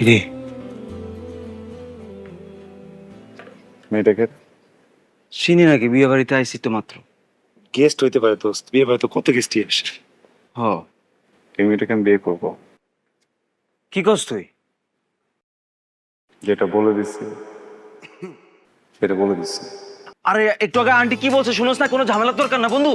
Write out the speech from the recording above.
রে মেয়েটাকে চিনি নাকি? বিয়ে বাড়িতে আইসি তো মাত্র। গেস্ট হইতে পারে দোস্ত, বিয়ে বাড়িতে কত গেস্টই আসে। হ। এই মেয়েটাকে আমি বিয়ে করবো, কি করছ তুই? যেটা বলে দিচ্ছি সেটা বলে দিচ্ছি। আরে একটু আগে আন্টি কি বলছে শুনোস না? কোনো ঝামেলার দরকার না বন্ধু।